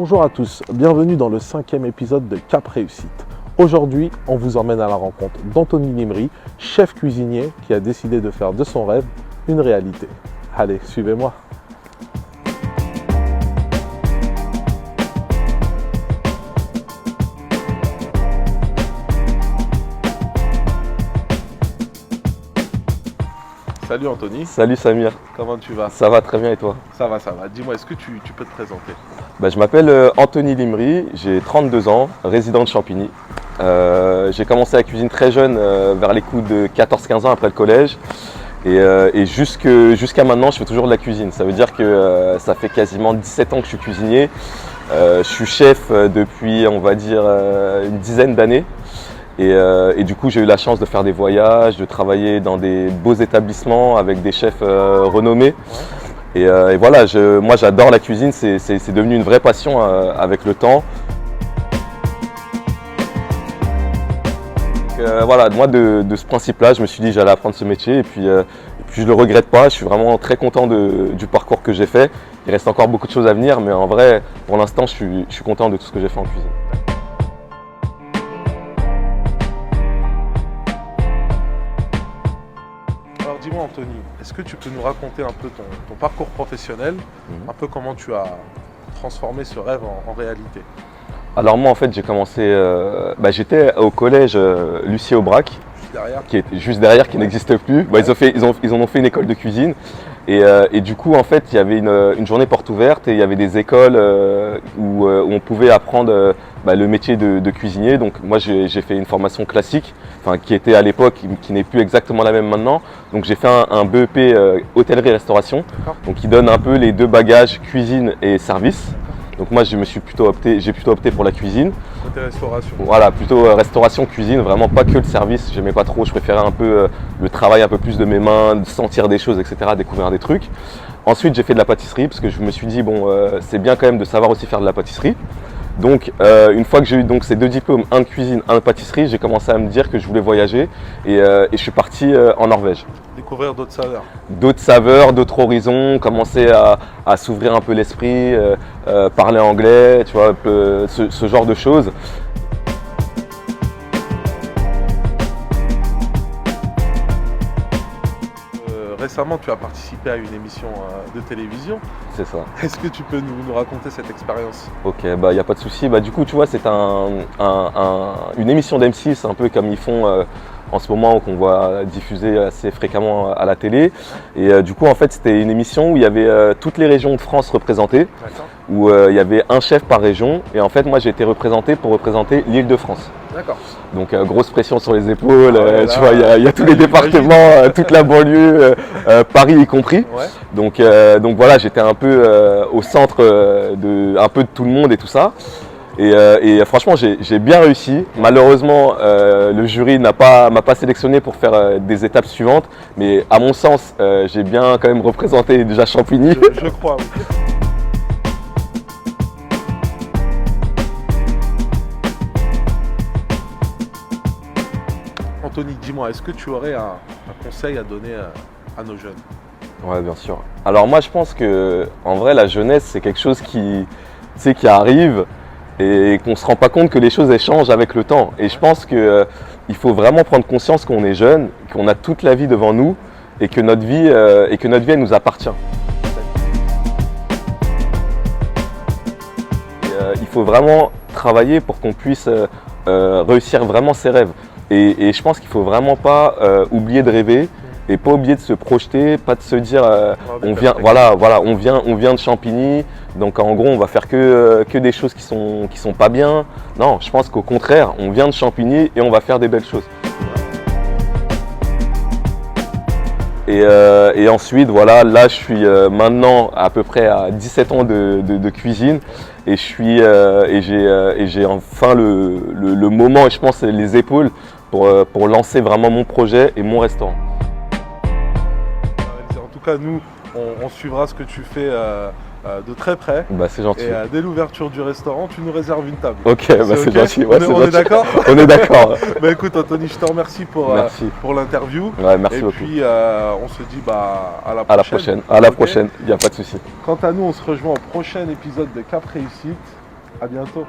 Bonjour à tous, bienvenue dans le 5e épisode de Cap Réussite. Aujourd'hui, on vous emmène à la rencontre d'Anthony Limry, chef cuisinier qui a décidé de faire de son rêve une réalité. Allez, suivez-moi. Salut Anthony. Salut Samir, Comment tu vas? ça va très bien et toi? Ça va. Dis-moi, est-ce que tu peux te présenter? Je m'appelle Anthony Limry, j'ai 32 ans, résident de Champigny. J'ai commencé la cuisine très jeune, vers les coups de 14-15 ans après le collège. Et jusqu'à maintenant, je fais toujours de la cuisine. Ça veut dire que ça fait quasiment 17 ans que je suis cuisinier. Je suis chef depuis, on va dire, une dizaine d'années. Et du coup, j'ai eu la chance de faire des voyages, de travailler dans des beaux établissements avec des chefs renommés. Et voilà, moi j'adore la cuisine, c'est devenu une vraie passion avec le temps. Voilà, moi de ce principe-là, je me suis dit que j'allais apprendre ce métier et puis je ne le regrette pas. Je suis vraiment très content du parcours que j'ai fait. Il reste encore beaucoup de choses à venir, mais en vrai, pour l'instant, je suis content de tout ce que j'ai fait en cuisine. Alors dis-moi Anthony, est-ce que tu peux nous raconter un peu ton parcours professionnel, un peu comment tu as transformé ce rêve en réalité? Alors moi en fait j'ai commencé, j'étais au collège Lucie Aubrac, Derrière. qui est juste derrière, qui n'existe plus. Ils en ont fait une école de cuisine et du coup en fait il y avait une journée porte ouverte et il y avait des écoles où on pouvait apprendre le métier de cuisinier. Donc moi j'ai fait une formation classique, qui était à l'époque, qui n'est plus exactement la même maintenant. Donc j'ai fait un BEP hôtellerie-restauration, donc qui donne un peu les deux bagages cuisine et service. Donc moi j'ai plutôt opté pour la cuisine. Côté restauration. Voilà, plutôt restauration, cuisine, vraiment pas que le service, j'aimais pas trop, je préférais un peu le travail, un peu plus de mes mains, de sentir des choses, etc., découvrir des trucs. Ensuite j'ai fait de la pâtisserie parce que je me suis dit c'est bien quand même de savoir aussi faire de la pâtisserie. Donc une fois que j'ai eu donc ces deux diplômes, un de cuisine, un de pâtisserie, j'ai commencé à me dire que je voulais voyager et je suis parti en Norvège. Découvrir d'autres saveurs. D'autres saveurs, d'autres horizons, commencer à s'ouvrir un peu l'esprit, parler anglais, tu vois, ce genre de choses. Récemment, tu as participé à une émission de télévision. C'est ça. Est-ce que tu peux nous raconter cette expérience? Ok, y a pas de souci. Du coup, tu vois, c'est une émission d'M6, un peu comme ils font en ce moment, qu'on voit diffuser assez fréquemment à la télé. Et du coup, en fait, c'était une émission où il y avait toutes les régions de France représentées, où il y avait un chef par région. Et en fait, moi, j'ai été représenté pour représenter l'Île-de-France. D'accord. Donc grosse pression sur les épaules, tu vois, il y a tous les départements, toute la banlieue, Paris y compris. Ouais. Donc voilà, j'étais un peu au centre de tout le monde et tout ça. Et franchement, j'ai bien réussi. Malheureusement, le jury m'a pas sélectionné pour faire des étapes suivantes. Mais à mon sens, j'ai bien quand même représenté déjà Champigny. Je crois, oui. Anthony, dis-moi, est-ce que tu aurais un conseil à donner à nos jeunes? Ouais, bien sûr. Alors moi, je pense que en vrai, la jeunesse, c'est quelque chose qui arrive et qu'on ne se rend pas compte que les choses elles changent avec le temps. Et je pense qu'il faut vraiment prendre conscience qu'on est jeune, qu'on a toute la vie devant nous et que notre vie, elle nous appartient. Il faut vraiment travailler pour qu'on puisse réussir vraiment ses rêves. Et je pense qu'il ne faut vraiment pas oublier de rêver et pas oublier de se projeter, pas de se dire on vient de Champigny, donc en gros on va faire que des choses qui sont pas bien. Non, je pense qu'au contraire, on vient de Champigny et on va faire des belles choses. Et ensuite, voilà, là je suis maintenant à peu près à 17 ans de cuisine et j'ai enfin le moment et je pense les épaules pour lancer vraiment mon projet et mon restaurant. En tout cas, nous, on suivra ce que tu fais de très près. C'est gentil. Et dès l'ouverture du restaurant, tu nous réserves une table. Ok, c'est gentil. Ouais, on est d'accord? On est d'accord. Écoute Anthony, je te remercie pour l'interview. Ouais, merci beaucoup. Et puis on se dit à la prochaine. À la prochaine, il n'y a pas de souci. Quant à nous, on se rejoint au prochain épisode de Cap Réussite. À bientôt.